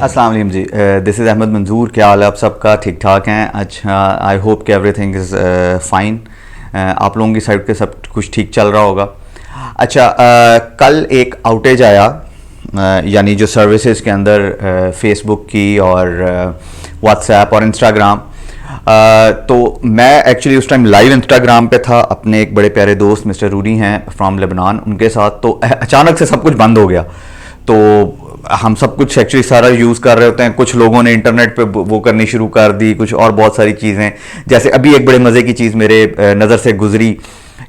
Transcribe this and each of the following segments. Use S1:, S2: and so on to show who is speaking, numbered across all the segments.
S1: अस्सलाम वालेकुम जी, this is Ahmad मंजूर। क्या हाल है आप सबका? ठीक ठाक हैं? अच्छा, आई होप कि एवरीथिंग इज़ फ़ाइन। आप लोगों की साइड पे सब कुछ ठीक चल रहा होगा। अच्छा, कल एक आउटेज आया, यानी जो सर्विसेज के अंदर फेसबुक की और व्हाट्सएप और इंस्टाग्राम। तो मैं एक्चुअली उस टाइम लाइव इंस्टाग्राम पे था, अपने एक बड़े प्यारे दोस्त मिस्टर रूरी हैं फ्रॉम लेबनान, उनके साथ। तो अचानक से सब कुछ बंद हो गया। तो हम सब कुछ एक्चुअली सारा यूज़ कर रहे होते हैं। कुछ लोगों ने इंटरनेट पे वो करनी शुरू कर दी, कुछ और बहुत सारी चीज़ें। जैसे अभी एक बड़े मज़े की चीज़ मेरे नज़र से गुजरी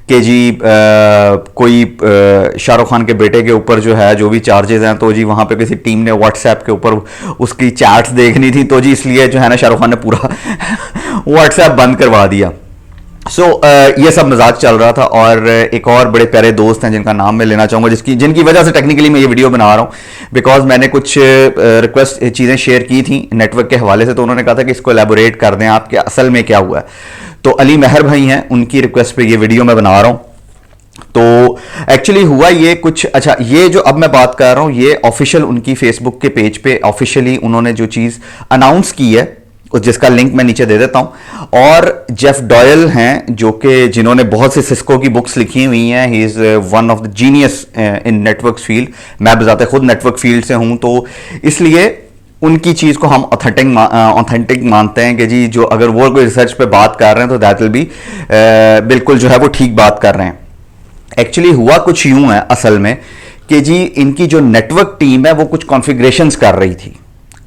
S1: कि जी कोई शाहरुख खान के बेटे के ऊपर जो है जो भी चार्जेस हैं, तो जी वहाँ पे किसी टीम ने व्हाट्सएप के ऊपर उसकी चैट्स देखनी थी, तो जी इसलिए जो है ना शाहरुख खान ने पूरा व्हाट्सएप बंद करवा दिया। ये सब मजाक चल रहा था। और एक और बड़े प्यारे दोस्त हैं जिनका नाम मैं लेना चाहूँगा, जिनकी वजह से टेक्निकली मैं ये वीडियो बना रहा हूँ, बिकॉज मैंने कुछ रिक्वेस्ट चीज़ें शेयर की थी नेटवर्क के हवाले से। तो उन्होंने कहा था कि इसको एलैबोरेट कर दें आप कि असल में क्या हुआ है। तो अली महर भाई हैं, उनकी रिक्वेस्ट पे ये वीडियो मैं बना रहा हूँ। तो एक्चुअली हुआ ये कुछ, अच्छा, ये जो अब मैं बात कर रहा हूँ ये ऑफिशियल उनकी फेसबुक के पेज पे ऑफिशियली उन्होंने जो चीज़ अनाउंस की है, जिसका लिंक मैं नीचे दे देता हूं। और जेफ डॉयल हैं जो कि जिन्होंने बहुत से सिस्को की बुक्स लिखी हुई हैं। He is one of the genius in network field. मैं बजाते खुद नेटवर्क फील्ड से हूं, तो इसलिए उनकी चीज़ को हम ऑथेंटिक मानते हैं कि जी जो अगर वो कोई रिसर्च पे बात कर रहे हैं तो दैट विल बी बिल्कुल जो है वो ठीक बात कर रहे हैं। एक्चुअली हुआ कुछ यूं है असल में कि जी इनकी जो नेटवर्क टीम है वो कुछ कॉन्फ़िगरेशंस कर रही थी।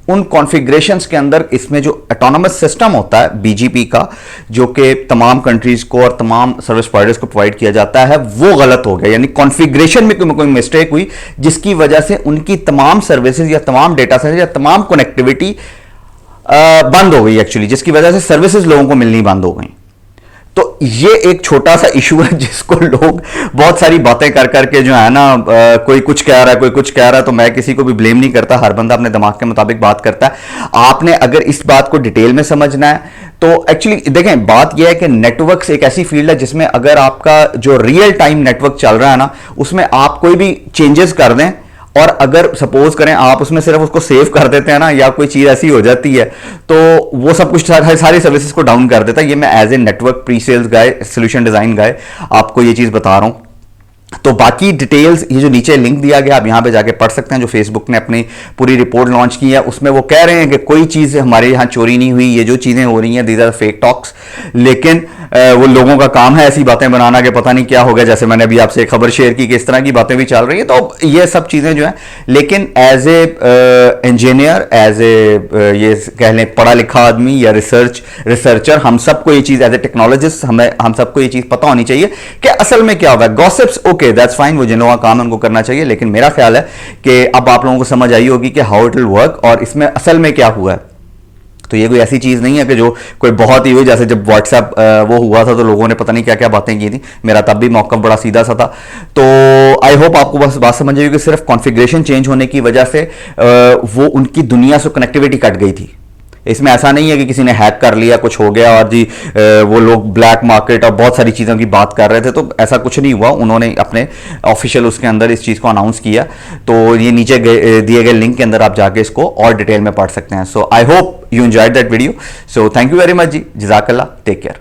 S1: उन कॉन्फ़िगरेशंस के अंदर इसमें जो ऑटोनमस सिस्टम होता है बीजीपी का, जो कि तमाम कंट्रीज को और तमाम सर्विस प्रोवाइडर्स को प्रोवाइड किया जाता है, वो गलत हो गया। यानी कॉन्फ़िगरेशन में कोई मिस्टेक हुई जिसकी वजह से उनकी तमाम सर्विसेज या तमाम डेटा सेंटर या तमाम कनेक्टिविटी बंद हो गई एक्चुअली, जिसकी वजह से सर्विसेज लोगों को मिलनी बंद हो गई। तो ये एक छोटा सा इशू है जिसको लोग बहुत सारी बातें कर करके जो है ना कोई कुछ कह रहा है, कोई कुछ कह रहा है, तो मैं किसी को भी ब्लेम नहीं करता। हर बंदा अपने दिमाग के मुताबिक बात करता है। आपने अगर इस बात को डिटेल में समझना है तो एक्चुअली देखें, बात यह है कि नेटवर्क्स एक ऐसी फील्ड है जिसमें अगर आपका जो रियल टाइम नेटवर्क चल रहा है ना, उसमें आप कोई भी चेंजेस कर दें और अगर सपोज करें आप उसमें सिर्फ उसको सेव कर देते हैं ना, या कोई चीज़ ऐसी हो जाती है तो वो सब कुछ सारी सर्विसेज को डाउन कर देता है। ये मैं as a network pre sales guy, solution design guy आपको ये चीज़ बता रहा हूँ। तो बाकी डिटेल्स ये जो नीचे लिंक दिया गया आप यहाँ पे जाके पढ़ सकते हैं। जो फेसबुक ने अपनी पूरी रिपोर्ट लॉन्च की है उसमें वो कह रहे हैं कि कोई चीज़ हमारे यहाँ चोरी नहीं हुई, ये जो चीज़ें हो रही हैं दीज आर फेक टॉक्स। लेकिन वो लोगों का काम है ऐसी बातें बनाना कि पता नहीं क्या हो गया। जैसे मैंने अभी आपसे एक खबर शेयर की कि इस तरह की बातें भी चल रही हैं। तो ये सब चीज़ें जो हैं, लेकिन as a engineer, as a ये कह लें पढ़ा लिखा आदमी या रिसर्चर, हम सबको ये चीज़ एज ए टेक्नोलॉजिस्ट हम सबको ये चीज़ पता होनी चाहिए कि असल में क्या हुआ है। गॉसिप्स ओके, दैट्स फाइन, वो जिन लोगों का काम है उनको करना चाहिए, लेकिन मेरा ख्याल है कि अब आप लोगों को समझ आई होगी कि हाउ इट विल वर्क और इसमें असल में क्या हुआ है। तो ये कोई ऐसी चीज़ नहीं है कि जो कोई बहुत ही हुई, जैसे जब व्हाट्सएप वो हुआ था तो लोगों ने पता नहीं क्या क्या बातें की थी। मेरा तब भी मौक़िफ़ बड़ा सीधा सा था। तो आई होप आपको बस बात समझ आई कि सिर्फ कॉन्फ़िगरेशन चेंज होने की वजह से वो उनकी दुनिया से कनेक्टिविटी कट गई थी। इसमें ऐसा नहीं है कि किसी ने हैक कर लिया, कुछ हो गया और जी वो लोग ब्लैक मार्केट और बहुत सारी चीज़ों की बात कर रहे थे। तो ऐसा कुछ नहीं हुआ। उन्होंने अपने ऑफिशियल उसके अंदर इस चीज़ को अनाउंस किया। तो ये नीचे दिए गए लिंक के अंदर आप जाके इसको और डिटेल में पढ़ सकते हैं। So I hope you enjoyed that video. So thank you very much जी, जज़ाकल्लाह, टेक केयर।